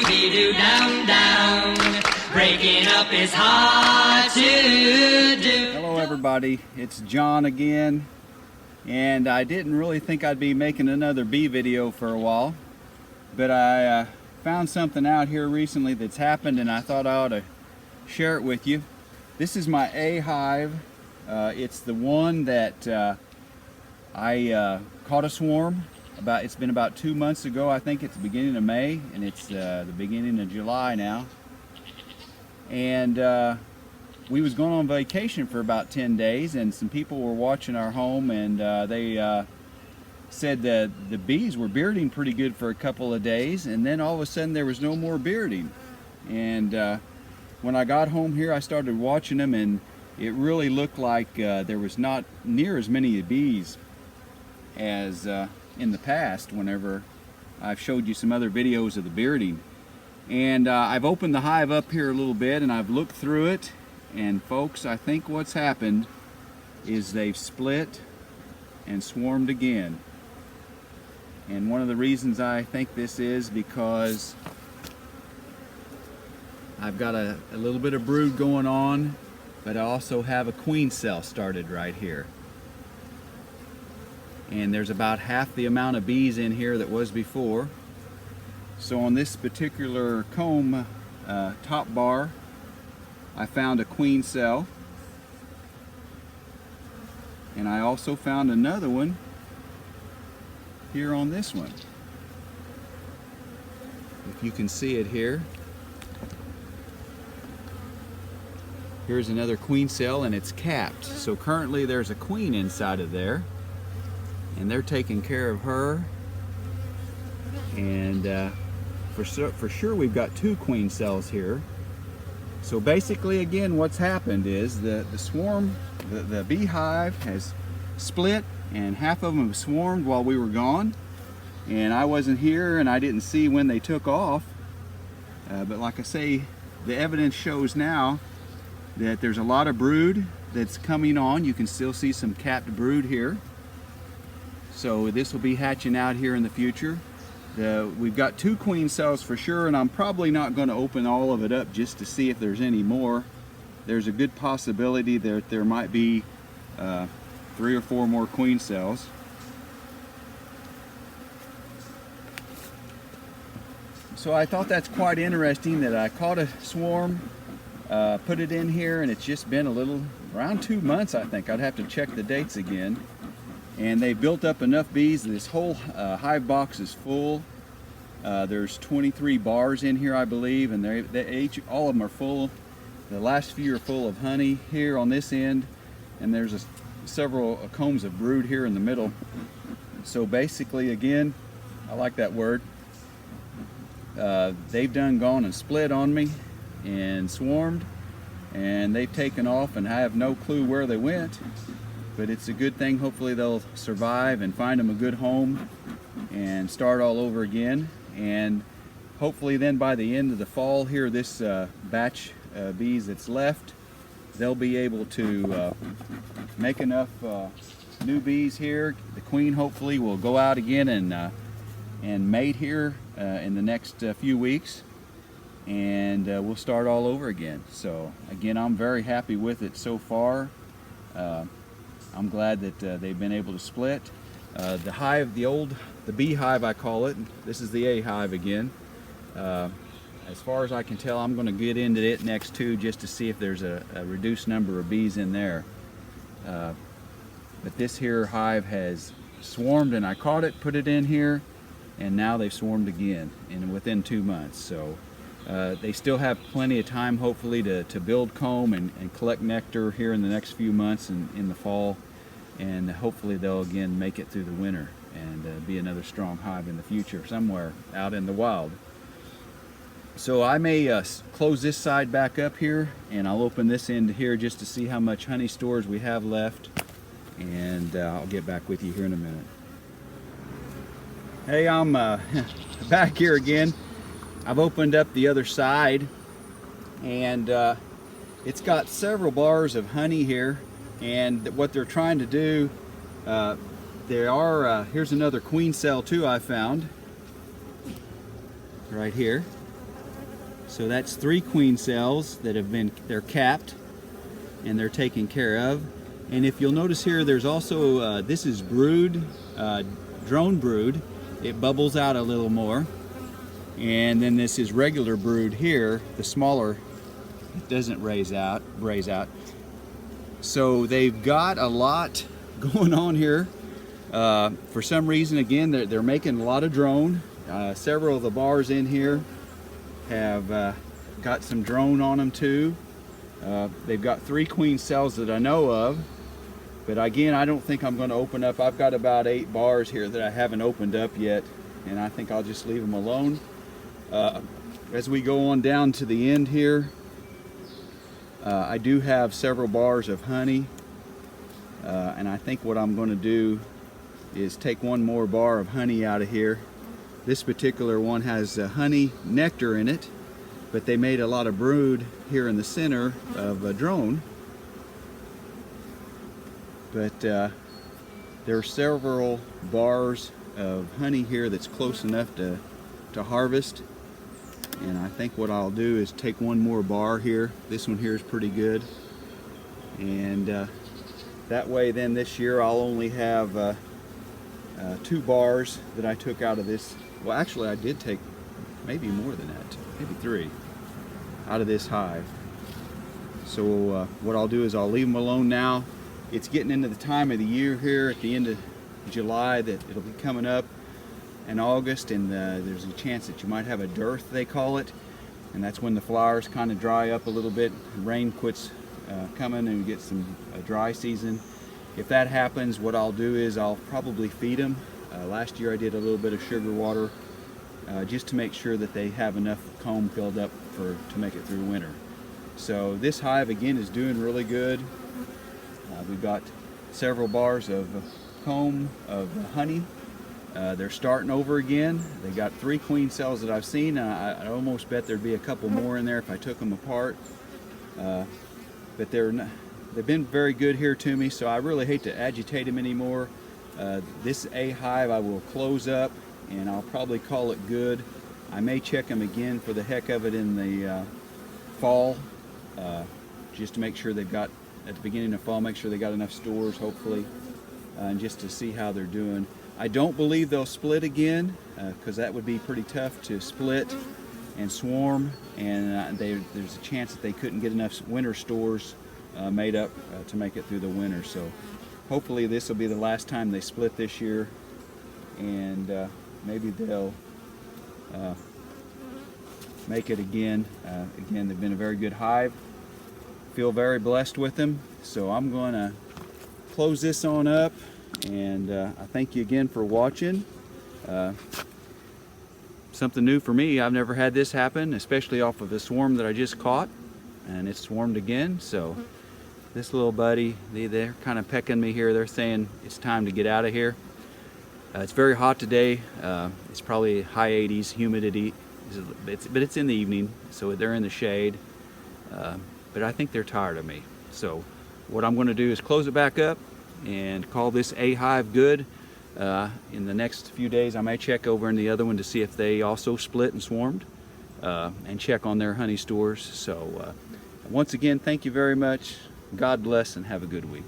Scooby-Doo down, down. Breaking up is hard to do. Hello everybody, it's John again, and I didn't really think I'd be making another bee video for a while, but I found something out here recently that's happened and I thought I ought to share it with you. This is my A hive. It's the one that I caught a swarm. It's been about 2 months ago. I think it's the beginning of May, and it's the beginning of July now. And we was going on vacation for about 10 days, and some people were watching our home, and they said that the bees were bearding pretty good for a couple of days, and then all of a sudden there was no more bearding. And when I got home here, I started watching them, and it really looked like there was not near as many bees as in the past whenever I've showed you some other videos of the bearding. And I've opened the hive up here a little bit and I've looked through it, and folks, I think what's happened is they've split and swarmed again. And one of the reasons I think this is because I've got a little bit of brood going on, but I also have a queen cell started right here. And there's about half the amount of bees in here that was before. So on this particular comb top bar, I found a queen cell, and I also found another one here on this one. If you can see it here, here's another queen cell, and it's capped. So currently there's a queen inside of there, and they're taking care of her. And for sure we've got 2 queen cells here. So basically, again, what's happened is the swarm, the beehive has split, and half of them have swarmed while we were gone, and I wasn't here and I didn't see when they took off. But like I say, the evidence shows now that there's a lot of brood that's coming on. You can still see some capped brood here. So this will be hatching out here in the future. We've got 2 queen cells for sure, and I'm probably not going to open all of it up just to see if there's any more. There's a good possibility that there might be 3 or 4 more queen cells. So I thought that's quite interesting that I caught a swarm, put it in here, and it's just been around 2 months, I think. I'd have to check the dates again. And they built up enough bees. This whole hive box is full. There's 23 bars in here, I believe, and all of them are full. The last few are full of honey here on this end, and there's several combs of brood here in the middle. So basically, again, I like that word. They've gone and split on me and swarmed, and they've taken off, and I have no clue where they went. But it's a good thing. Hopefully they'll survive and find them a good home and start all over again. And hopefully then by the end of the fall here, this batch of bees that's left, they'll be able to make enough new bees here. The queen hopefully will go out again and mate here in the next few weeks, and we'll start all over again. So again, I'm very happy with it so far. I'm glad that they've been able to split. The hive, the beehive I call it, this is the A hive again. As far as I can tell, I'm going to get into it next too, just to see if there's a reduced number of bees in there. But this here hive has swarmed, and I caught it, put it in here, and now they've swarmed again within 2 months. So they still have plenty of time, hopefully, to build comb and collect nectar here in the next few months and in the fall, and hopefully they'll again make it through the winter and be another strong hive in the future somewhere out in the wild. So I may close this side back up here, and I'll open this end here just to see how much honey stores we have left, and I'll get back with you here in a minute. Hey, I'm back here again. I've opened up the other side, and it's got several bars of honey here, and what they're trying to do, here's another queen cell too I found right here. So that's 3 queen cells that they're capped and they're taken care of. And if you'll notice here, there's also, this is brood, drone brood. It bubbles out a little more. And then this is regular brood here, the smaller, it doesn't raise out. So they've got a lot going on here. For some reason, again, they're making a lot of drone. Several of the bars in here have got some drone on them too. They've got 3 queen cells that I know of. But again, I don't think I'm going to open up. I've got about 8 bars here that I haven't opened up yet, and I think I'll just leave them alone. As we go on down to the end here, I do have several bars of honey, and I think what I'm going to do is take one more bar of honey out of here. This particular one has honey nectar in it, but they made a lot of brood here in the center of a drone. But there are several bars of honey here that's close enough to harvest. And I think what I'll do is take one more bar here. This one here is pretty good. And that way then this year I'll only have 2 bars that I took out of this. Well, actually I did take maybe more than that, maybe 3 out of this hive. So what I'll do is I'll leave them alone now. It's getting into the time of the year here at the end of July that it'll be coming up in August, and there's a chance that you might have a dearth, they call it, and that's when the flowers kind of dry up a little bit. Rain quits coming and we get some dry season. If that happens, what I'll do is I'll probably feed them. Last year I did a little bit of sugar water just to make sure that they have enough comb filled up to make it through winter. So this hive again is doing really good. We've got several bars of comb of honey. They're starting over again. They got 3 queen cells that I've seen. I almost bet there'd be a couple more in there if I took them apart. But they've been very good here to me, so I really hate to agitate them anymore. This A hive I will close up, and I'll probably call it good. I may check them again for the heck of it in the fall, just to make sure they've got, at the beginning of fall, make sure they got enough stores, hopefully, and just to see how they're doing. I don't believe they'll split again, because that would be pretty tough to split and swarm, and there's a chance that they couldn't get enough winter stores made up to make it through the winter. So hopefully this will be the last time they split this year, and maybe they'll make it again. Again, they've been a very good hive. Feel very blessed with them. So I'm going to close this on up, and I thank you again for watching. Something new for me. I've never had this happen, especially off of a swarm that I just caught, and it's swarmed again. So this little buddy, they're kind of pecking me here. They're saying it's time to get out of here. It's very hot today. It's probably high 80s, humidity, but it's in the evening, so they're in the shade. But I think they're tired of me. So what I'm going to do is close it back up and call this A hive good. In the next few days I may check over in the other one to see if they also split and swarmed, and check on their honey stores. So once again, thank you very much. God bless and have a good week.